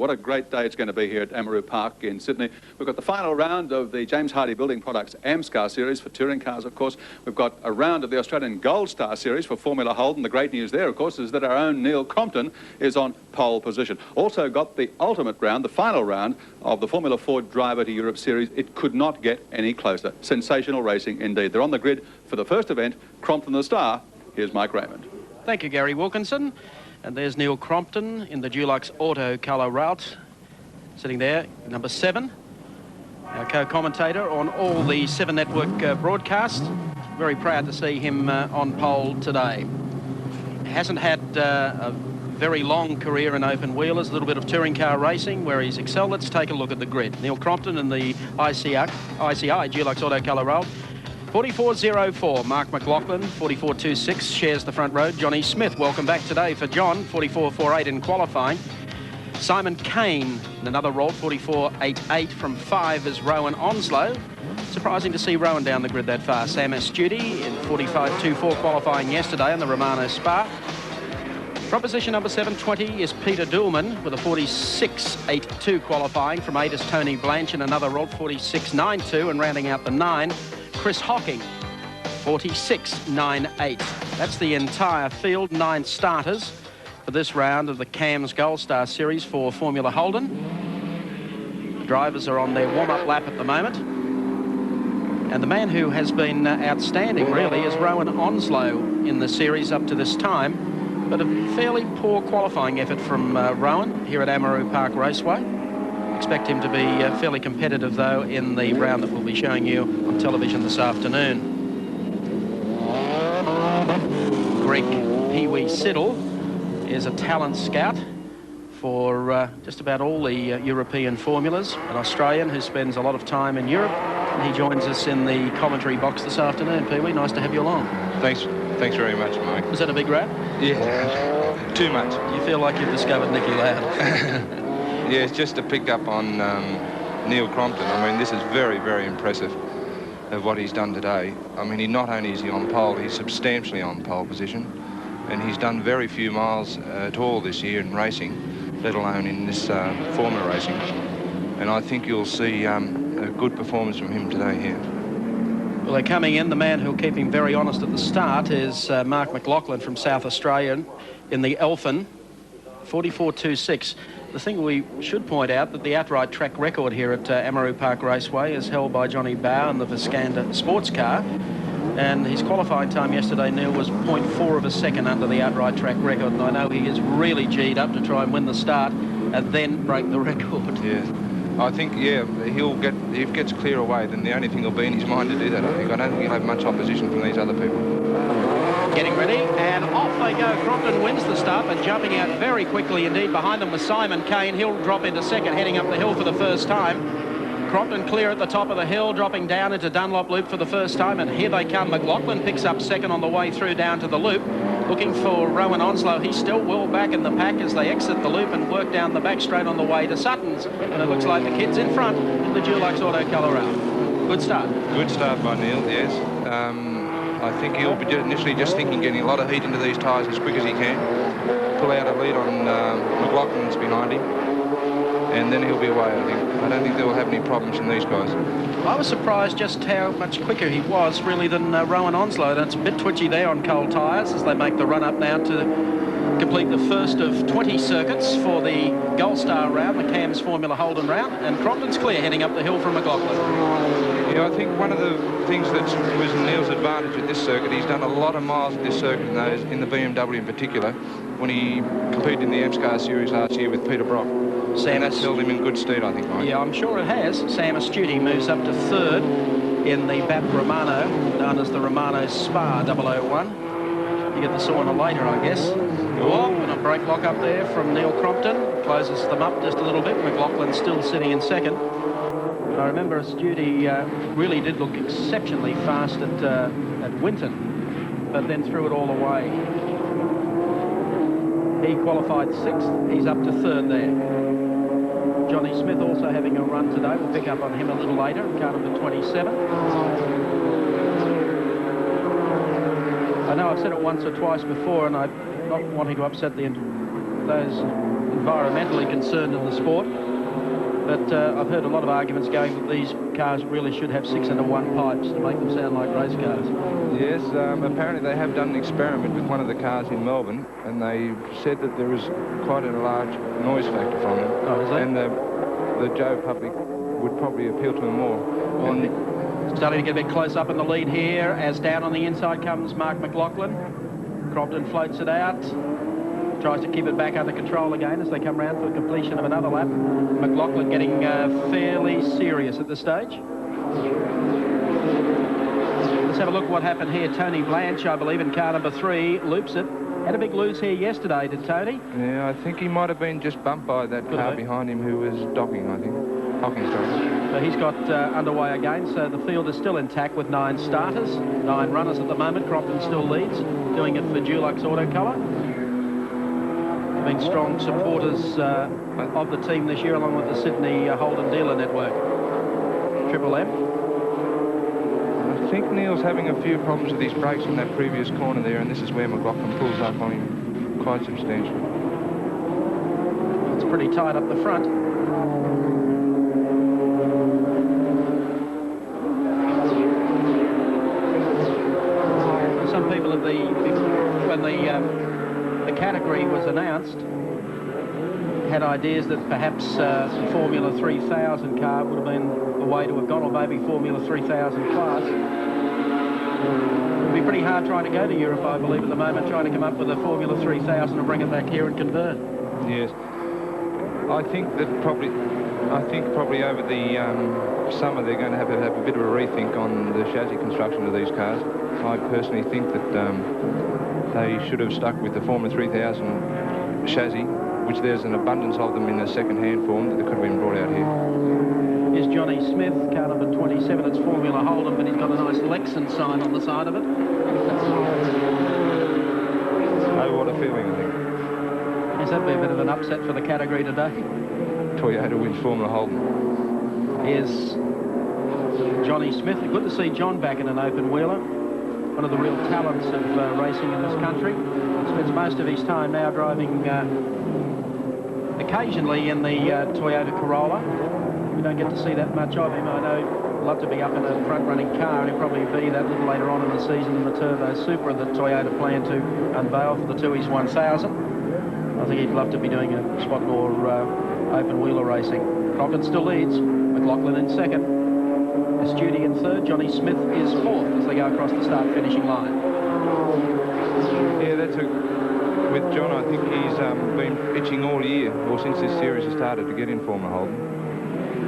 what a great day it's going to be here at Amaroo Park in Sydney. We've got the final round of the James Hardie Building Products AMSCAR Series for touring cars, of course. We've got a round of the Australian Gold Star Series for Formula Holden. The great news there, of course, is that our own Neil Crompton is on pole position. Also got the ultimate round, the final round of the Formula Ford Driver to Europe Series. It could not get any closer. Sensational racing indeed. They're on the grid for the first event, Crompton the Star. Here's Mike Raymond. Thank you, Garry Wilkinson. And there's Neil Crompton in the Dulux Auto colour route, sitting there, number 7. Our co-commentator on all the 7 Network broadcasts. Very proud to see him on pole today. Hasn't had a very long career in open wheelers, a little bit of touring car racing where he's excelled. Let's take a look at the grid. Neil Crompton in the ICI Dulux Auto colour route. 44.04, Mark McLaughlin, 44.26, shares the front row. Johnny Smith, welcome back today for John, 44.48 in qualifying. Simon Kane in another roll, 44.88 from 5 is Rowan Enslow. Surprising to see Rowan down the grid that far. Sam Astudi in 45.24 qualifying yesterday on the Romano Spa. From position number 720 is Peter Duhlmann with a 46.82 qualifying. From 8 is Tony Blanch in another roll, 46.92, and rounding out the 9, Chris Hocking, 46.98. That's the entire field, 9 starters for this round of the CAMS Gold Star Series for Formula Holden. Drivers are on their warm-up lap at the moment. And the man who has been outstanding, really, is Rowan Enslow in the series up to this time. But a fairly poor qualifying effort from Rowan here at Amaroo Park Raceway. Expect him to be fairly competitive, though, in the round that we'll be showing you on television this afternoon. Greg Pee-wee Siddle is a talent scout for just about all the European formulas, an Australian who spends a lot of time in Europe, and he joins us in the commentary box this afternoon. Pee-wee, nice to have you along. Thanks very much, Mike. Was that a big wrap? Yeah, too much. You feel like you've discovered Nicky Loud. Yeah, it's just to pick up on Neil Crompton. I mean, this is very, very impressive of what he's done today. I mean, not only is he on pole, he's substantially on pole position, and he's done very few miles at all this year in racing, let alone in this formula racing. And I think you'll see a good performance from him today here. Well, they're coming in. The man who'll keep him very honest at the start is Mark McLaughlin from South Australia in the Elfin, 44.26. The thing we should point out that the outright track record here at Amaroo Park Raceway is held by Johnny Bow in the Viscanda sports car, and his qualifying time yesterday, Neil, was 0.4 of a second under the outright track record, and I know he is really G'd up to try and win the start and then break the record. Yeah, I think, yeah, if he gets clear away, then the only thing will be in his mind to do that. I don't think he'll have much opposition from these other people. Getting ready, and off they go. Crompton wins the start, but jumping out very quickly indeed. Behind them was Simon Kane. He'll drop into second, heading up the hill for the first time. Crompton clear at the top of the hill, dropping down into Dunlop Loop for the first time, and here they come. McLaughlin picks up second on the way through down to the loop. Looking for Rowan Enslow. He's still well back in the pack as they exit the loop and work down the back straight on the way to Sutton's. And it looks like the kid's in front in the Dulux Auto colour route. Good start. Good start by Neil, yes. I think he'll be initially just thinking getting a lot of heat into these tyres as quick as he can. Pull out a lead on McLaughlin's behind him, and then he'll be away, I think. I don't think they'll have any problems from these guys. I was surprised just how much quicker he was, really, than Rowan Enslow. That's a bit twitchy there on cold tyres as they make the run up now to complete the first of 20 circuits for the Gold Star round, the CAMS Formula Holden round, and Crompton's clear heading up the hill from McLaughlin. Yeah, I think one of the things that was Neil's advantage at this circuit, he's done a lot of miles at this circuit, in the BMW in particular, when he competed in the AMSCAR series last year with Peter Brock. And that's held him in good stead, I think, Mike. Yeah, I'm sure it has. Sam Astudi moves up to third in the BAP Romano, known as the Romano Spa 001. You get the sauna later, I guess. Oh, and a brake lock up there from Neil Crompton. Closes them up just a little bit. McLaughlin's still sitting in second. I remember Astudi really did look exceptionally fast at Winton, but then threw it all away. He qualified 6th. He's up to 3rd there. Johnny Smith also having a run today. We'll pick up on him a little later. Car number 27. I know I've said it once or twice before, and I'm not wanting to upset the those environmentally concerned in the sport. But I've heard a lot of arguments going that these cars really should have 6 into 1 pipes to make them sound like race cars. Yes, apparently they have done an experiment with one of the cars in Melbourne, and they said that there is quite a large noise factor from them. Oh, is there? And the Joe public would probably appeal to them more. Well, starting to get a bit close up in the lead here, as down on the inside comes Mark McLaughlin. Crompton floats it out. Tries to keep it back under control again as they come round for the completion of another lap. McLaughlin getting fairly serious at this stage. Let's have a look at what happened here. Tony Blanche, I believe, in car number 3, loops it. Had a big lose here yesterday, did Tony? Yeah, I think he might have been just bumped by that car behind him who was docking, I think. Hocking, sorry. So he's got underway again, so the field is still intact with 9 starters, 9 runners at the moment. Crompton still leads, doing it for Dulux Auto Colour. Being strong supporters of the team this year, along with the Sydney Holden dealer network. Triple M. I think Neil's having a few problems with his brakes in that previous corner there, and this is where McLaughlin pulls up on him quite substantially. It's pretty tight up the front. Some people at when the category was announced, had ideas that perhaps the Formula 3000 car would have been the way to have gone, or maybe Formula 3000 class. It would be pretty hard trying to go to Europe, I believe, at the moment, trying to come up with a Formula 3000 and bring it back here and convert. Yes. I think probably over the summer they're going to have a bit of a rethink on the chassis construction of these cars. I personally think that they should have stuck with the Formula 3000 chassis, which there's an abundance of them in a second-hand form that could have been brought out here. Here's Johnny Smith, car number 27. It's Formula Holden, but he's got a nice Lexan sign on the side of it. Oh, what a feeling, I think. Yes, that'd be a bit of an upset for the category today. Toyota wins Formula Holden. Here's Johnny Smith. Good to see John back in an open wheeler. One of the real talents of racing in this country. Spends most of his time now driving occasionally in the Toyota Corolla. We don't get to see that much of him. I know he'd love to be up in a front-running car, and he'll probably be that a little later on in the season in the Turbo Supra that Toyota plan to unveil for the Tui's 1000. I think he'd love to be doing a spot more open wheeler racing. Crompton still leads. McLaughlin in second. Estudi in third. Johnny Smith is fourth as they go across the start-finishing line. Yeah, with John, I think he's been itching all year, or since this series has started, to get in Formula Holden.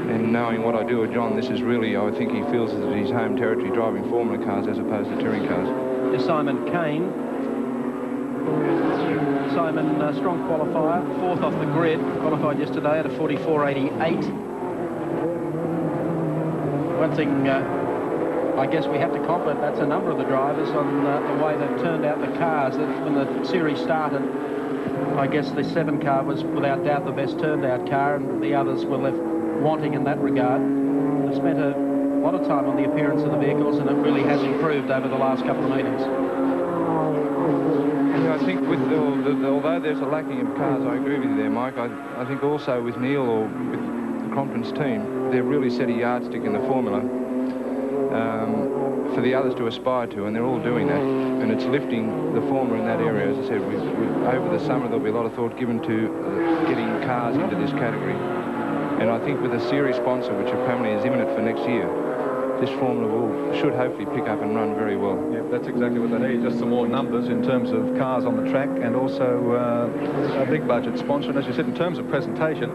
And knowing what I do with John, this is really, I think he feels that his home territory driving Formula cars as opposed to touring cars. Here's Simon Kane. Simon, strong qualifier, fourth off the grid, qualified yesterday at a 44.88. One thing I guess we have to compliment, that's a number of the drivers on the way they've turned out the cars. When the series started, I guess the 7 car was without doubt the best turned out car, and the others were left wanting in that regard. They've spent a lot of time on the appearance of the vehicles, and it really has improved over the last couple of meetings. Yeah, I think with although there's a lacking of cars, I agree with you there, Mike. I think also with Neil or with Crompton's team, they've really set a yardstick in the formula for the others to aspire to, and they're all doing that, and it's lifting the formula in that area. As I said, over the summer there'll be a lot of thought given to getting cars into this category, and I think with a series sponsor, which apparently is imminent for next year, this formula should hopefully pick up and run very well. Yeah, that's exactly what they need, just some more numbers in terms of cars on the track, and also a big budget sponsor. And as you said, in terms of presentation,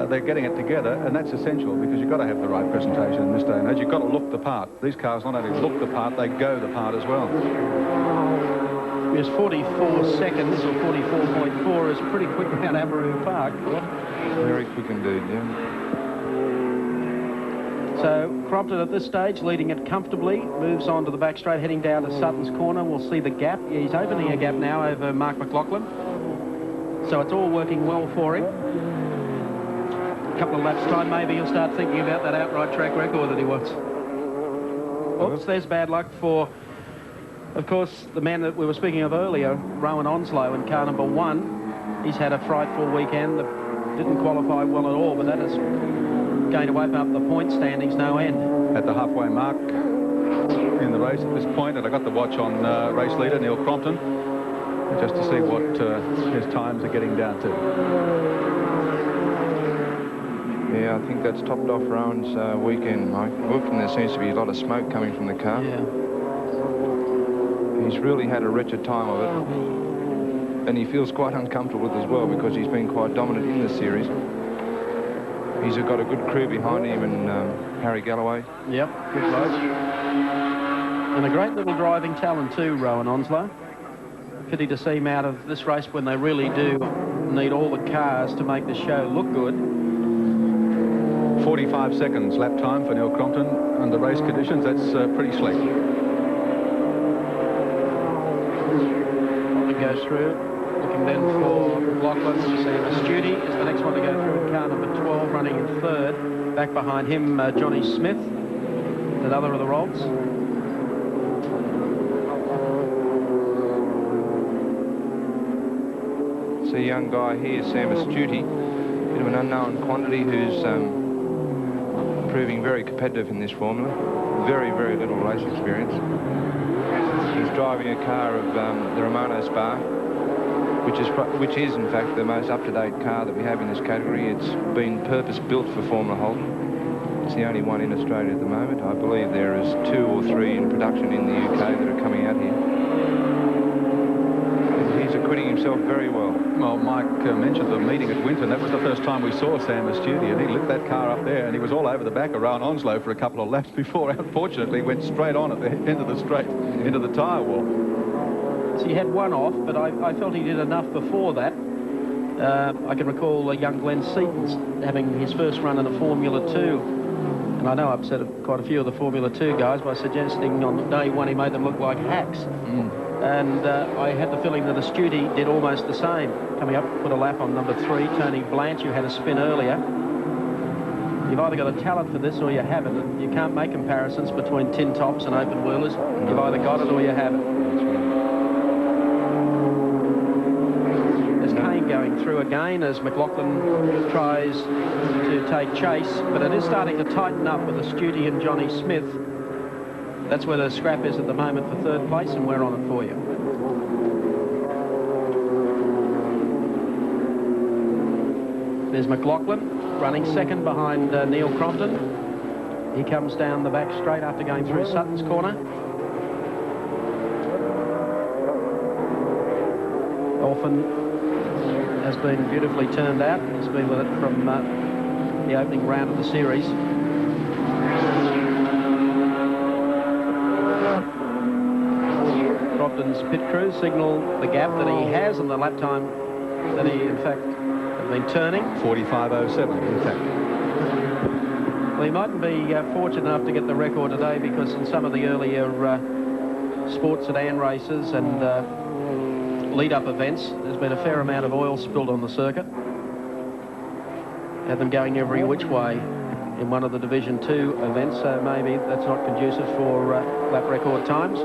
they're getting it together, and that's essential, because you've got to have the right presentation in this day and age. You've got to look the part. These cars not only look the part, they go the part as well. There's 44 seconds, or 44.4 is pretty quick around Amaroo Park. Very quick indeed, yeah. So Crompton at this stage leading it comfortably, moves on to the back straight, heading down to Sutton's corner. We'll see the gap. He's opening a gap now over Mark McLaughlin. So it's all working well for him. A couple of laps time, maybe he'll start thinking about that outright track record that he wants. Oops, there's bad luck for, of course, the man that we were speaking of earlier, Rowan Enslow, in car number 1. He's had a frightful weekend. Didn't qualify well at all, but that is going to open up the point standings no end. At the halfway mark in the race at this point, and I got the watch on race leader Neil Crompton just to see what his times are getting down to. Yeah, I think that's topped off Rowan's weekend, Mike. Looking, there seems to be a lot of smoke coming from the car. Yeah. He's really had a wretched time of it. And he feels quite uncomfortable with it as well, because he's been quite dominant in this series. He's got a good crew behind him, and Harry Galloway. Yep, good bloke. And a great little driving talent too, Rowan Enslow. Pity to see him out of this race when they really do need all the cars to make the show look good. 45 seconds lap time for Neil Crompton under race conditions. That's pretty slick. Holden goes through. Looking then for Lachlan. Sam Studi is the next one to go through in car number 12, running in third. Back behind him, Johnny Smith, another of the Rolls. It's a young guy here, Sam Studi, bit of an unknown quantity, who's proving very competitive in this formula. Very, very little race experience. He's driving a car of the Romano Spa, which is in fact the most up-to-date car that we have in this category. It's been purpose-built for Formula Holden. It's the only one in Australia at the moment. I believe there is 2 or 3 in production in the UK that are coming out here. And he's acquitting himself very well. Well, Mike mentioned the meeting at Winton. That was the first time we saw Sam Studi, and he lit that car up there, and he was all over the back of Rowan Enslow for a couple of laps before, unfortunately, went straight on at the end of the straight into the tyre wall. So he had one off, but I felt he did enough before that. I can recall young Glenn Seaton's having his first run in a Formula 2. And I know I upset quite a few of the Formula 2 guys by suggesting on day one he made them look like hacks. And I had the feeling that Studi did almost the same. Coming up, put a lap on number 3, Tony Blanche, who had a spin earlier. You've either got a talent for this or you haven't. And you can't make comparisons between tin tops and open wheelers. You've either got it or you haven't. There's Kane going through again as McLaughlin tries to take chase, but it is starting to tighten up with the Studi and Johnny Smith. That's where the scrap is at the moment for third place, and we're on it for you. There's McLaughlin running second behind Neil Crompton. He comes down the back straight after going through Sutton's corner. Orphan has been beautifully turned out. He's been with it from the opening round of the series. Crompton's pit crew signal the gap that he has and the lap time that he, in fact, has been turning. 45.07, in fact. Well, he mightn't be fortunate enough to get the record today, because in some of the earlier sports sedan races and lead-up events, there's been a fair amount of oil spilled on the circuit. Had them going every which way in one of the Division 2 events, so maybe that's not conducive for lap record times.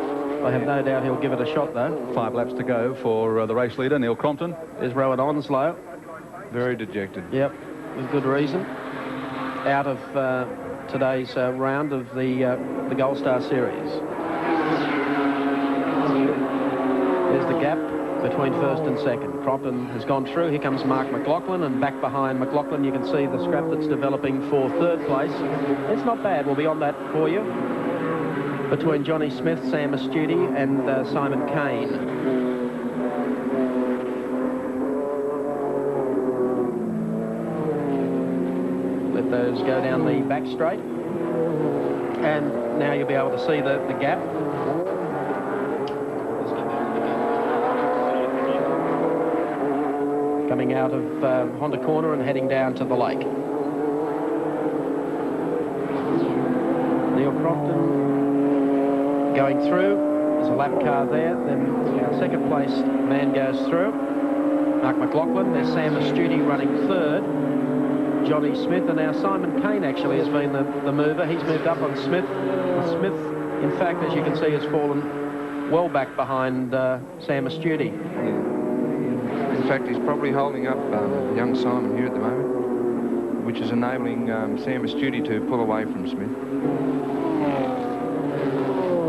I have no doubt he'll give it a shot, though. 5 laps to go for the race leader, Neil Crompton. There's Rowan Enslow. Very dejected. Yep, with good reason. Out of today's round of the Gold Star Series. There's the gap between first and second. Crompton has gone through. Here comes Mark McLaughlin, and back behind McLaughlin you can see the scrap that's developing for third place. It's not bad. We'll be on that for you. Between Johnny Smith, Sam Studi and Simon Kane. Let those go down the back straight. And now you'll be able to see the gap. Coming out of Honda Corner and heading down to the lake. Neil Crompton going through. There's a lap car there. Then our second place man goes through. Mark McLaughlin. There's Sam Studi running third. Johnny Smith, and now Simon Kane actually has been the mover. He's moved up on Smith. Smith, in fact, as you can see, has fallen well back behind Sam Studi. fact, he's probably holding up young Simon here at the moment, which is enabling Sam Astute to pull away from Smith.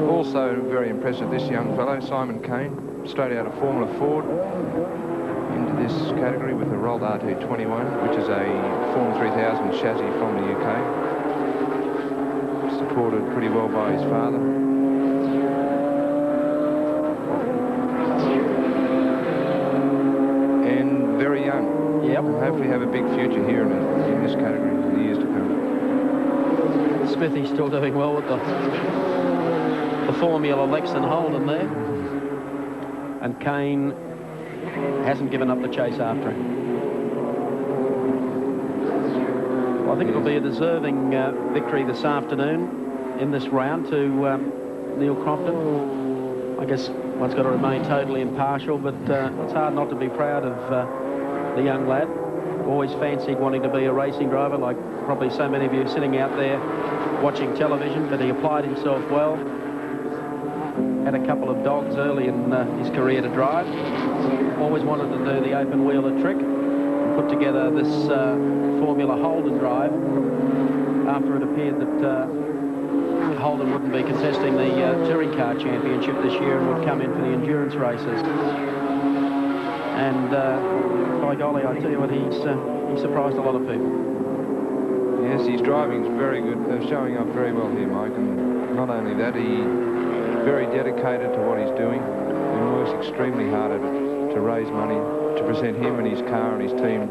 Also very impressive, this young fellow, Simon Kane, straight out of Formula Ford into this category with a rolled Pt.1, which is a Formula 3000 chassis from the UK. Supported pretty well by his father. And very young. Yep. Hopefully have a big future here in this category in the years to come. Smithy's still doing well with the Formula Lexan Holden there. And Kane hasn't given up the chase after him. Well, I think it'll be a deserving victory this afternoon in this round to Neil Crompton. I guess one's got to remain totally impartial, but it's hard not to be proud of the young lad. Always fancied wanting to be a racing driver, like probably so many of you sitting out there watching television, but he applied himself well. Had a couple of dogs early in his career to drive. Always wanted to do the open wheeler trick and put together this Formula Holden drive after it appeared that Holden wouldn't be contesting the touring car championship this year and would come in for the endurance races. And by golly, I tell you what, he surprised a lot of people. Yes, his driving's very good, showing up very well here, Mike. And not only that, he's very dedicated to what he's doing and works extremely hard at it to raise money, to present him and his car and his team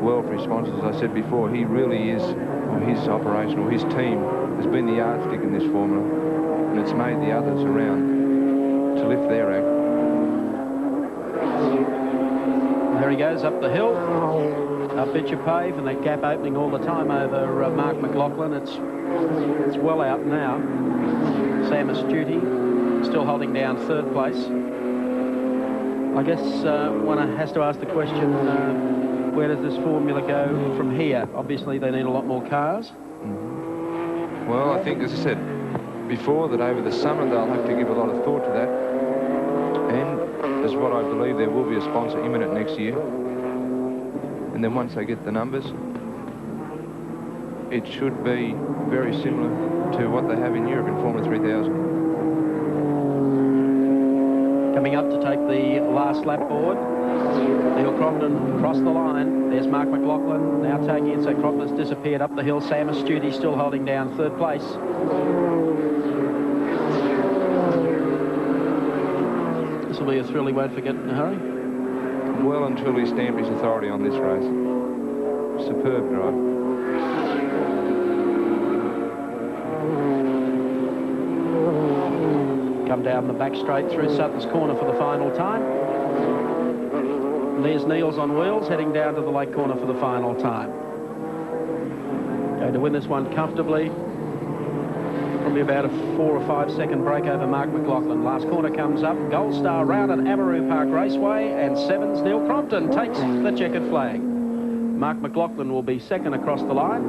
well for his sponsors. As I said before, he really is, or his operation, or his team, has been the yardstick in this formula, and it's made the others around to lift their act. There he goes up the hill, up Bitcher Pave, and that gap opening all the time over Mark McLaughlin. It's well out now. Sam Astute still holding down third place. I guess one has to ask the question, where does this formula go from here? Obviously, they need a lot more cars. Well, I think, as I said before, that over the summer they'll have to give a lot of thought to that. And as what I believe, there will be a sponsor imminent next year. And then once they get the numbers, it should be very similar to what they have in Europe in Formula 3000. Coming up to take the last lap board. Neil Crompton crossed the line. There's Mark McLaughlin now taking it. So Crompton's disappeared up the hill. Sam Astute still holding down third place. This will be a thrill he won't forget in a hurry. Well and truly stamped his authority on this race. Superb drive. Come down the back straight through Sutton's Corner for the final time. And there's Neil's on wheels heading down to the lake corner for the final time. Going to win this one comfortably. Probably about a 4 or 5 second break over Mark McLaughlin. Last corner comes up. Gold Star round at Amaroo Park Raceway, and 7's Neil Crompton takes the checkered flag. Mark McLaughlin will be second across the line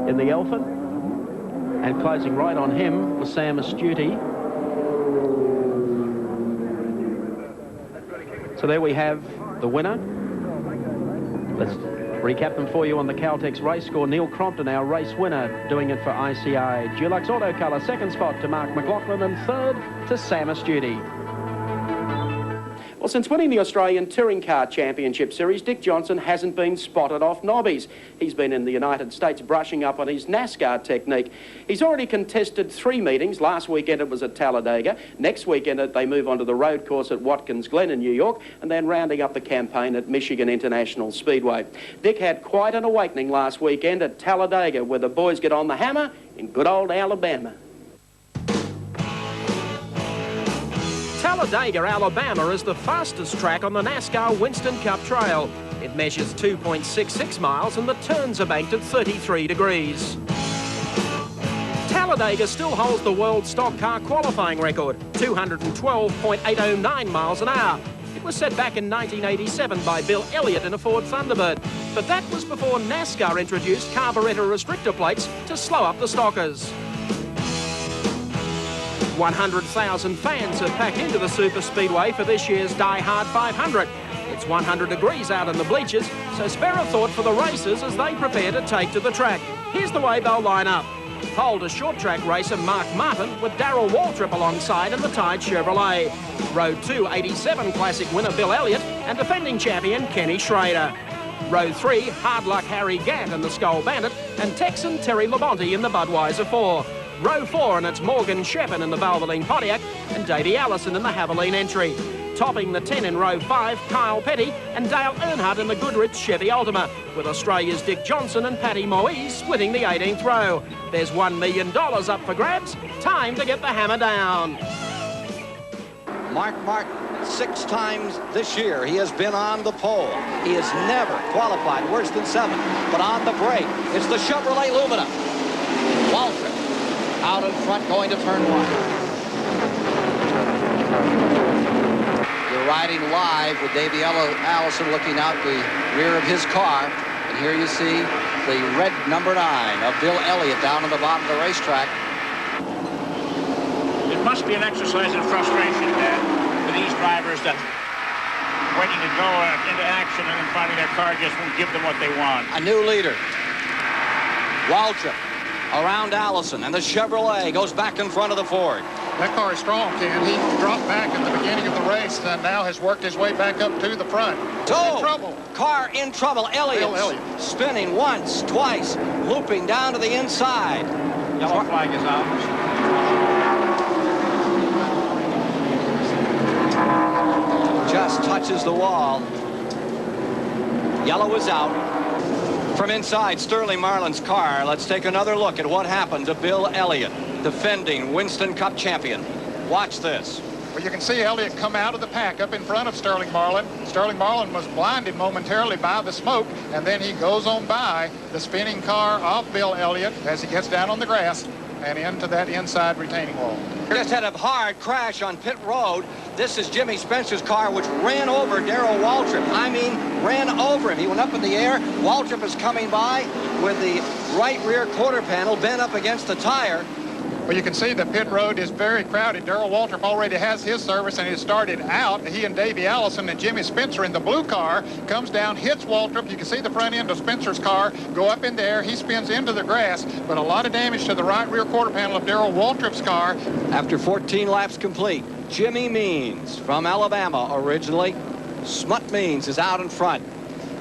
in the Elephant, and closing right on him was Sam Astute. So there we have the winner. Let's recap them for you on the Caltex race score. Neil Crompton, our race winner, doing it for ICI. Dulux Auto Colour, second spot to Mark McLaughlin, and third to Sam Astute. Well, since winning the Australian Touring Car Championship Series, Dick Johnson hasn't been spotted off nobbies. He's been in the United States brushing up on his NASCAR technique. He's already contested 3 meetings. Last weekend it was at Talladega. Next weekend they move on to the road course at Watkins Glen in New York, and then rounding up the campaign at Michigan International Speedway. Dick had quite an awakening last weekend at Talladega, where the boys get on the hammer in good old Alabama. Talladega, Alabama is the fastest track on the NASCAR Winston Cup Trail. It measures 2.66 miles and the turns are banked at 33 degrees. Talladega still holds the world stock car qualifying record, 212.809 miles an hour. It was set back in 1987 by Bill Elliott in a Ford Thunderbird. But that was before NASCAR introduced carburetor restrictor plates to slow up the stockers. 100,000 fans have packed into the Super Speedway for this year's DieHard 500. It's 100 degrees out in the bleachers, so spare a thought for the racers as they prepare to take to the track. Here's the way they'll line up. Pole to short track racer Mark Martin with Darrell Waltrip alongside in the Tide Chevrolet. Row 2, 87 Classic winner Bill Elliott and defending champion Kenny Schrader. Row 3, Hard Luck Harry Gatt in the Skull Bandit and Texan Terry Labonte in the Budweiser 4. Row 4, and it's Morgan Sheppard in the Valvoline Pontiac and Davey Allison in the Haviline entry. Topping the 10 in row 5, Kyle Petty and Dale Earnhardt in the Goodrich Chevy Ultima, with Australia's Dick Johnson and Paddy Moise splitting the 18th row. There's $1 million up for grabs. Time to get the hammer down. Mark Martin, 6 times this year he has been on the pole. He has never qualified worse than 7, but on the break, it's the Chevrolet Lumina. Waltrip out in front going to turn 1. You're riding live with Davey Allison looking out the rear of his car. And here you see the red number 9 of Bill Elliott down on the bottom of the racetrack. It must be an exercise in frustration for these drivers that waiting to go into action and then finding their car just won't give them what they want. A new leader. Waltrip around Allison, and the Chevrolet goes back in front of the Ford. That car is strong, Ken. He dropped back at the beginning of the race and now has worked his way back up to the front. So, in trouble. Car in trouble. Elliott spinning once, twice, looping down to the inside. Yellow flag is out. Just touches the wall. Yellow is out. From inside Sterling Marlin's car, let's take another look at what happened to Bill Elliott, defending Winston Cup champion. Watch this. Well, you can see Elliott come out of the pack up in front of Sterling Marlin. Sterling Marlin was blinded momentarily by the smoke, and then he goes on by the spinning car of Bill Elliott as he gets down on the grass and into that inside retaining wall. Just had a hard crash on pit road. This is Jimmy Spencer's car, which ran over Darrell Waltrip. I mean, ran over him. He went up in the air. Waltrip is coming by with the right rear quarter panel bent up against the tire. Well, you can see the pit road is very crowded. Darrell Waltrip already has his service, and he started out. He and Davey Allison and Jimmy Spencer in the blue car comes down, hits Waltrip. You can see the front end of Spencer's car go up in the air. He spins into the grass, but a lot of damage to the right rear quarter panel of Darrell Waltrip's car. After 14 laps complete, Jimmy Means from Alabama originally. Smut Means is out in front.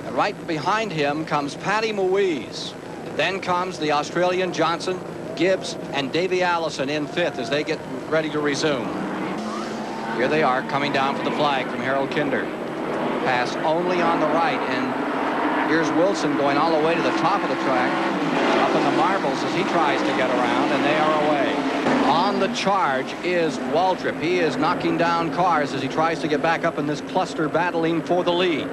And right behind him comes Paddy Moise. Then comes the Australian Johnson, Gibbs, and Davey Allison in 5th as they get ready to resume. Here they are coming down for the flag from Harold Kinder. Pass only on the right, and here's Wilson going all the way to the top of the track, up in the marbles as he tries to get around, and they are away. On the charge is Waltrip. He is knocking down cars as he tries to get back up in this cluster battling for the lead.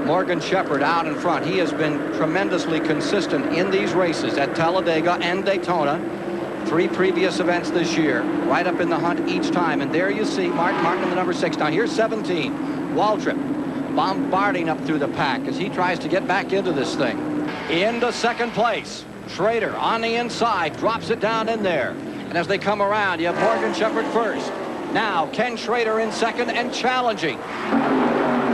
Morgan Sheppard out in front. He has been tremendously consistent in these races at Talladega and Daytona. 3 previous events this year, right up in the hunt each time. And there you see Mark Martin in the number 6. Now here's 17, Waltrip, bombarding up through the pack as he tries to get back into this thing. Into 2nd place, Schrader on the inside, drops it down in there. And as they come around, you have Morgan Sheppard first. Now Ken Schrader in 2nd and challenging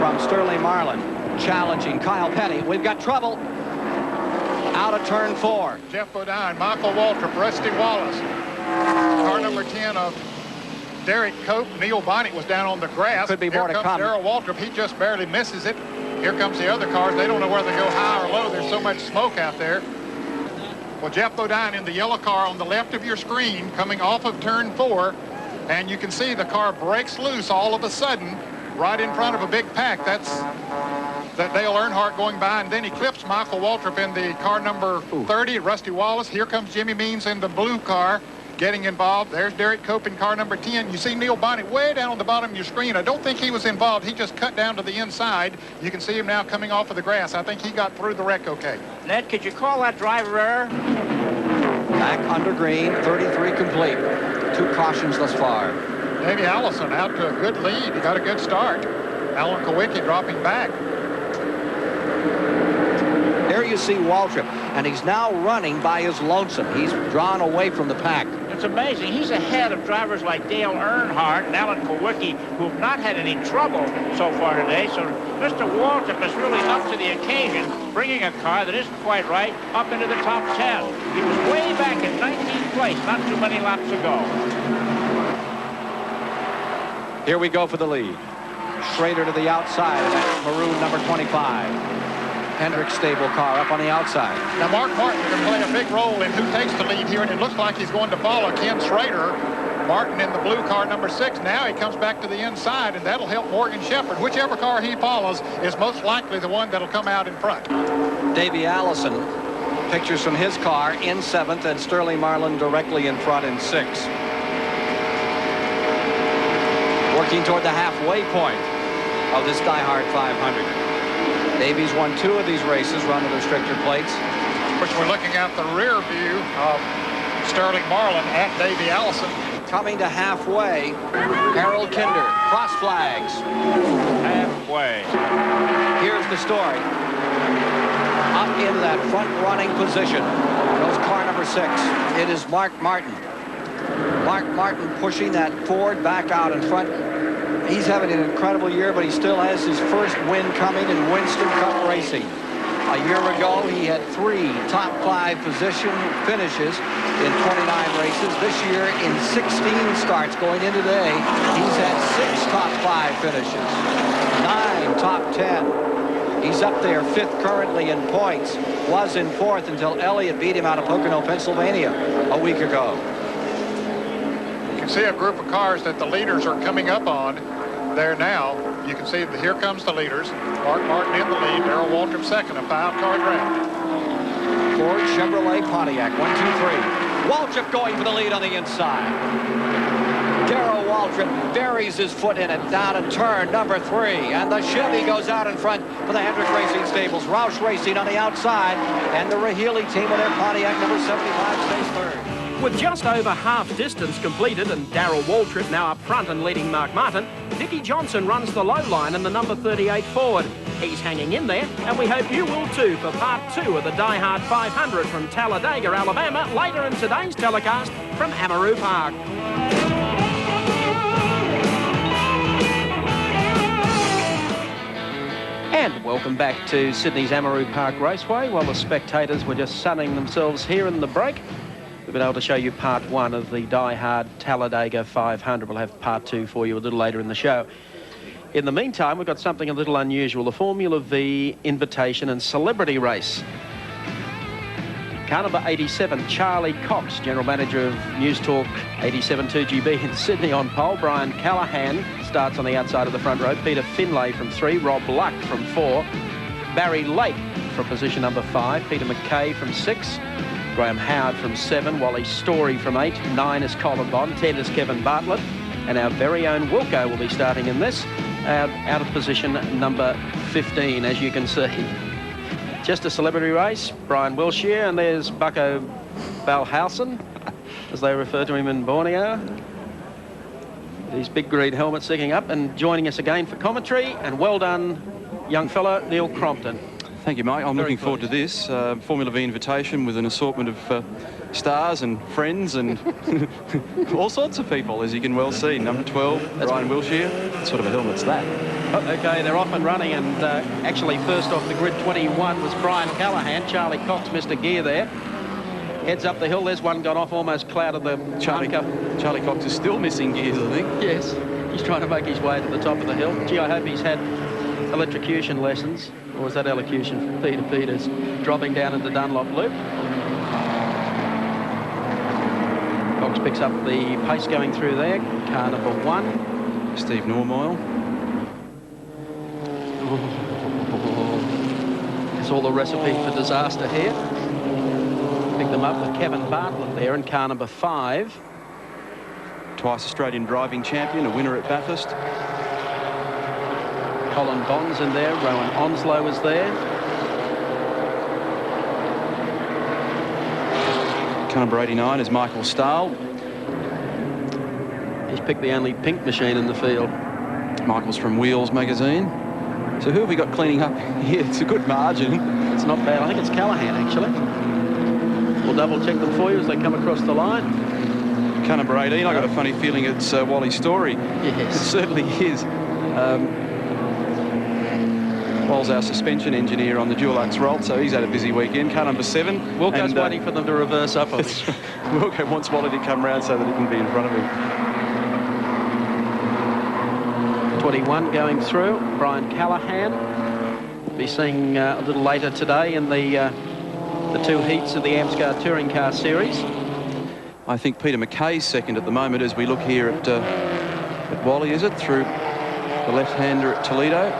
from Sterling Marlin. Challenging Kyle Petty. We've got trouble out of turn 4. Jeff Bodine, Michael Waltrip, Rusty Wallace. Car number 10 of Derek Cope. Neil Bonnet was down on the grass. Could be more to come. Darrell Waltrip. He just barely misses it. Here comes the other cars. They don't know whether they go high or low. There's so much smoke out there. Well, Jeff Bodine in the yellow car on the left of your screen coming off of turn 4. And you can see the car breaks loose all of a sudden right in front of a big pack. That's Dale Earnhardt going by, and then he clips Michael Waltrip in the car number 30, Rusty Wallace. Here comes Jimmy Means in the blue car getting involved. There's Derek Cope in car number 10. You see Neil Bonnet way down on the bottom of your screen. I don't think he was involved. He just cut down to the inside. You can see him now coming off of the grass. I think he got through the wreck okay. Ned, could you call that driver error? Back under green, 33 complete. 2 cautions thus far. Davey Allison out to a good lead. He got a good start. Alan Kowicki dropping back. There you see Waltrip, and he's now running by his lonesome. He's drawn away from the pack. It's amazing. He's ahead of drivers like Dale Earnhardt and Alan Kulwicki, who have not had any trouble so far today. So Mr. Waltrip is really up to the occasion, bringing a car that isn't quite right up into the top 10. He was way back in 19th place not too many laps ago. Here we go for the lead. Schrader to the outside, and that's maroon number 25. Hendrick's stable car up on the outside. Now, Mark Martin can play a big role in who takes the lead here, and it looks like he's going to follow Ken Schrader. Martin in the blue car, number 6. Now he comes back to the inside, and that'll help Morgan Shepherd. Whichever car he follows is most likely the one that'll come out in front. Davey Allison, pictures from his car in 7th, and Sterling Marlin directly in front in 6th. Working toward the halfway point of this DieHard 500. Davies won 2 of these races, run with restrictor plates. Which we're looking at the rear view of Sterling Marlin at Davey Allison. Coming to halfway, Harold Kinder, cross flags. Halfway. Here's the story. Up in that front running position goes car number 6. It is Mark Martin. Mark Martin pushing that Ford back out in front. He's having an incredible year, but he still has his first win coming in Winston Cup racing. A year ago, he had 3 top 5 position finishes in 29 races. This year, in 16 starts going into today, he's had 6 top 5 finishes, 9 top 10. He's up there 5th currently in points. Was in 4th until Elliott beat him out of Pocono, Pennsylvania a week ago. You can see a group of cars that the leaders are coming up on there now. You can see that here comes the leaders. Mark Martin in the lead, Darrell Waltrip second, a 5-car draft. Ford, Chevrolet, Pontiac, 1, 2, 3. Waltrip going for the lead on the inside. Darrell Waltrip buries his foot in it down in turn number 3. And the Chevy goes out in front for the Hendrick Racing Stables. Roush Racing on the outside. And the Rahili team with their Pontiac number 75 stays 3rd. With just over half distance completed and Darrell Waltrip now up front and leading Mark Martin, Dickie Johnson runs the low line in the number 38 Ford. He's hanging in there, and we hope you will too for part 2 of the DieHard 500 from Talladega, Alabama, later in today's telecast from Amaroo Park. And welcome back to Sydney's Amaroo Park Raceway. While the spectators were just sunning themselves here in the break, we've been able to show you part 1 of the DieHard Talladega 500. We'll have part 2 for you a little later in the show. In the meantime, we've got something a little unusual, the Formula Vee Invitation and Celebrity Race. Car number 87, Charlie Cox, General Manager of News Talk 87 2GB in Sydney on pole. Brian Callahan starts on the outside of the front row. Peter Finlay from 3, Rob Luck from 4, Barry Lake from position number 5, Peter McKay from 6, Graham Howard from 7, Wally Story from 8, 9 is Colin Bond, 10 is Kevin Bartlett, and our very own Wilco will be starting in this, out of position number 15, as you can see. Just a celebrity race, Brian Wilshire, and there's Bucko Balhausen, as they refer to him in Borneo. These big green helmets sticking up, and joining us again for commentary, and well done, young fella, Neil Crompton. Thank you, Mike. I'm looking forward to this Formula Vee invitation with an assortment of stars and friends and all sorts of people, as you can well see. Number 12, Brian Wilshire. What sort of a helmet's that? Oh, okay, they're off and running, and actually first off the grid 21 was Brian Callahan. Charlie Cox missed a gear there. Heads up the hill. There's one gone off, almost clouded the Charlie Cox is still missing gears, I think. Yes, he's trying to make his way to the top of the hill. Gee, I hope he's had electrocution lessons. Or was that elocution from Peter Peters? Dropping down into Dunlop Loop. Cox picks up the pace going through there. Car number 1. Steve Normoyle. It's all the recipe for disaster here. Pick them up with Kevin Bartlett there in car number 5. Twice Australian driving champion, a winner at Bathurst. Colin Bond's in there. Rowan Onslow is there. Car number 89 is Michael Stahl. He's picked the only pink machine in the field. Michael's from Wheels magazine. So who have we got cleaning up here? It's a good margin. It's not bad. I think it's Callahan, actually. We'll double check them for you as they come across the line. Car number 18, I got a funny feeling it's Wally Story. Yes. It certainly is. Wal's our suspension engineer on the Dulux Rolt, so he's had a busy weekend. Car number 7. Wilco's waiting for them to reverse up on him. Wilco wants Wally to come round so that he can be in front of him. 21 going through. Brian Callahan. Be seeing a little later today in the 2 heats of the AMSCAR Touring Car Series. I think Peter McKay's second at the moment as we look here at Wally, is it? Through the left-hander at Toledo.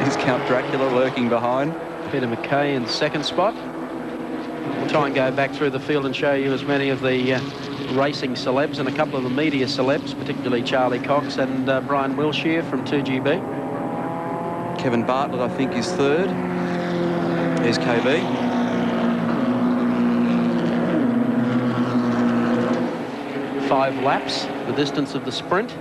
Is Count Dracula lurking behind? Peter McKay in second spot. We'll try and go back through the field and show you as many of the racing celebs and a couple of the media celebs, particularly Charlie Cox and Brian Wilshire from 2GB. Kevin Bartlett, I think, is third. There's KB. Five laps, the distance of the sprint.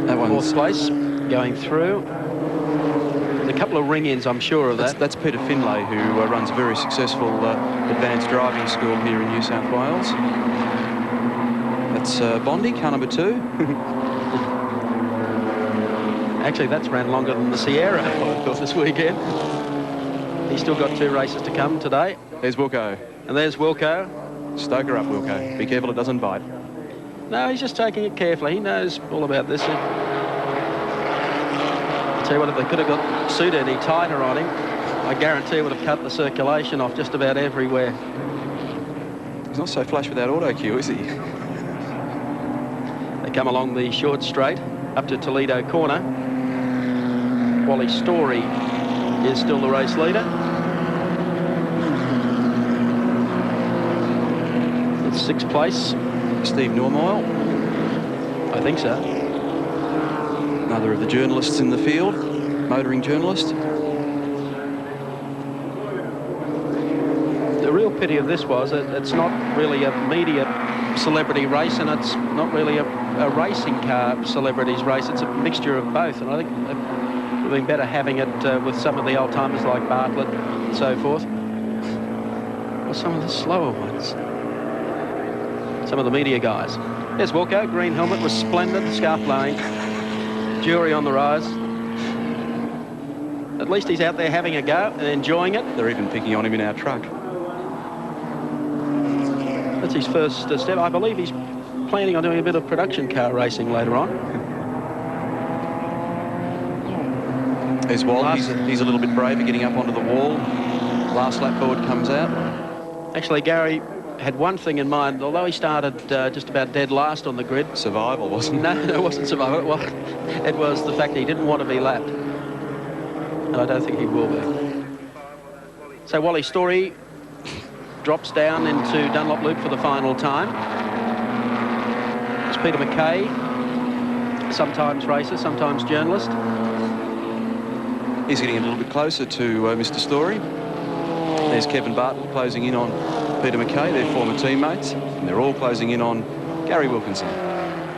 That one's fourth place, going through. There's a couple of ring-ins, I'm sure of that. That's Peter Finlay, who runs a very successful advanced driving school here in New South Wales. That's Bondi, car number 2. Actually, that's ran longer than the Sierra, I thought, this weekend. He's still got 2 races to come today. There's Wilco. And there's Wilco. Stoke her up, Wilco. Be careful it doesn't bite. No, he's just taking it carefully. He knows all about this. I tell you what, if they could have got suit any tighter on him, I guarantee it would have cut the circulation off just about everywhere. He's not so flush without auto cue, is he? They come along the short straight up to Toledo corner. Wally Story is still the race leader. It's 6th place. Steve Normoyle. I think so. Another of the journalists in the field, motoring journalist. The real pity of this was that it's not really a media celebrity race, and it's not really a racing car celebrities race. It's a mixture of both, and I think it would have been better having it with some of the old timers like Bartlett and so forth, or some of the slower ones. Some of the media guys. There's Wilco. Green helmet was splendid. Scarf blowing. Jury on the rise. At least he's out there having a go and enjoying it. They're even picking on him in our truck. That's his first step. I believe he's planning on doing a bit of production car racing later on. There's Wally. He's a little bit braver getting up onto the wall. Last lap forward comes out. Actually, Gary had one thing in mind, although he started just about dead last on the grid. Survival, wasn't it? No, it wasn't survival. Well, it was the fact that he didn't want to be lapped. And I don't think he will be. So Wally Story drops down into Dunlop Loop for the final time. It's Peter McKay, sometimes racer, sometimes journalist. He's getting a little bit closer to Mr. Story. There's Kevin Bartlett closing in on Peter McKay, their former teammates, and they're all closing in on Garry Wilkinson.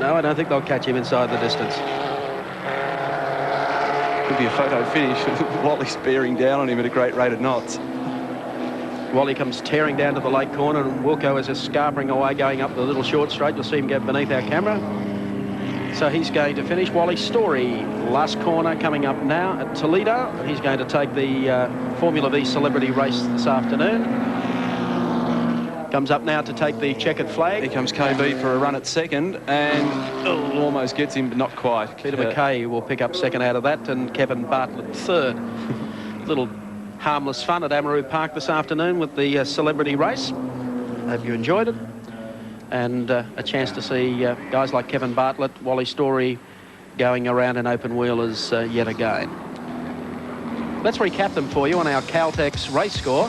No, I don't think they'll catch him inside the distance. Could be a photo finish. Wally's bearing down on him at a great rate of knots. Wally comes tearing down to the late corner, and Wilco is just scarpering away, going up the little short straight. You'll see him go beneath our camera. So he's going to finish. Wally Story, last corner coming up now at Toledo. He's going to take the Formula Vee celebrity race this afternoon. Comes up now to take the checkered flag. Here comes KB for a run at second, and almost gets him, but not quite. Peter McKay will pick up second out of that, and Kevin Bartlett third. Little harmless fun at Amaroo Park this afternoon with the celebrity race. Hope you enjoyed it. And a chance to see guys like Kevin Bartlett, Wally Story going around in open wheelers yet again. Let's recap them for you on our Caltex race score.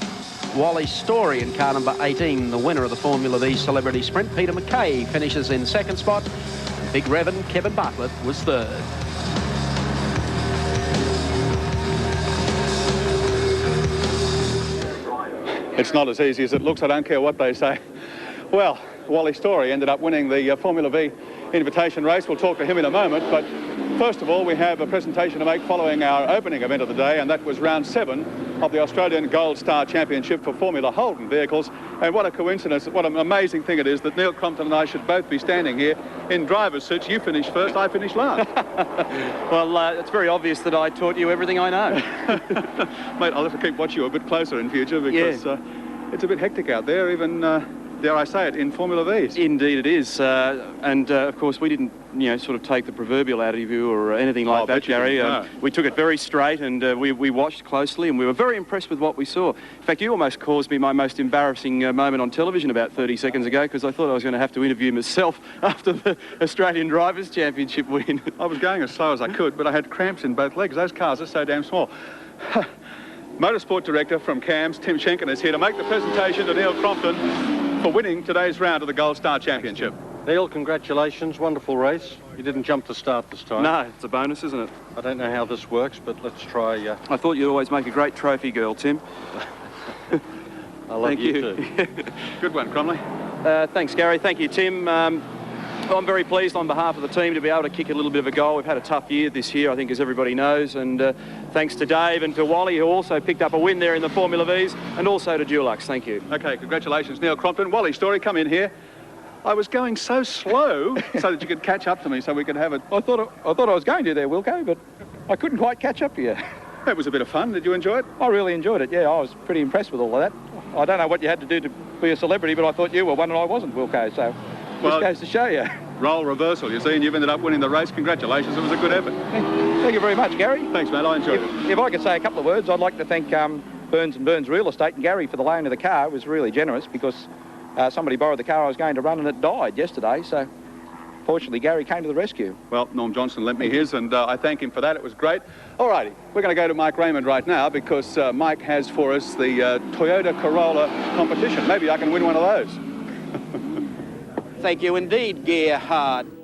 Wally Story in car number 18, the winner of the Formula Vee Celebrity Sprint. Peter McKay finishes in second spot. And Big Revan Kevin Bartlett was third. It's not as easy as it looks. I don't care what they say. Well, Wally Story ended up winning the Formula Vee invitation race. We'll talk to him in a moment, but First of all, we have a presentation to make following our opening event of the day, and that was round 7 of the Australian Gold Star Championship for Formula Holden vehicles. And what a coincidence, what an amazing thing it is that Neil Crompton and I should both be standing here in driver's suits. You finished first, I finished last. Well, it's very obvious that I taught you everything I know. Mate, I'll have to keep watching you a bit closer in future because it's a bit hectic out there, even, dare I say it, in Formula Vees. Indeed it is. Of course, we didn't, sort of take the proverbial out of you or anything like that, Garry. No. We took it very straight and we watched closely and we were very impressed with what we saw. In fact, you almost caused me my most embarrassing moment on television about 30 seconds ago because I thought I was going to have to interview myself after the Australian Drivers' Championship win. I was going as slow as I could, but I had cramps in both legs. Those cars are so damn small. Motorsport Director from CAMS, Tim Schenken, is here to make the presentation to Neil Crompton for winning today's round of the Gold Star Championship. Neil, congratulations. Wonderful race. You didn't jump the start this time. No, it's a bonus, isn't it? I don't know how this works, but let's try. I thought you'd always make a great trophy girl, Tim. I love you too. Good one, Cromley. Thanks, Garry. Thank you, Tim. I'm very pleased on behalf of the team to be able to kick a little bit of a goal. We've had a tough year this year, I think, as everybody knows, and thanks to Dave and to Wally, who also picked up a win there in the Formula Vees, and also to Dulux. Thank you. Okay, congratulations, Neil Crompton. Wally Story, come in here. I was going so slow so that you could catch up to me so we could have it. I thought I was going to there, Wilco, but I couldn't quite catch up to you. It was a bit of fun. Did you enjoy it? I really enjoyed it, yeah. I was pretty impressed with all of that. I don't know what you had to do to be a celebrity, but I thought you were one and I wasn't, Wilco, so Well, this goes to show you. Role reversal, you see, and you've ended up winning the race. Congratulations, it was a good effort. Thank you very much, Garry. Thanks, mate, I enjoyed it. If I could say a couple of words, I'd like to thank Burns & Burns Real Estate and Garry for the loan of the car. It was really generous because somebody borrowed the car I was going to run and it died yesterday, so fortunately Garry came to the rescue. Well, Norm Johnson lent me his, and I thank him for that. It was great. All righty, we're going to go to Mike Raymond right now because Mike has for us the Toyota Corolla competition. Maybe I can win one of those. Thank you indeed, DieHard.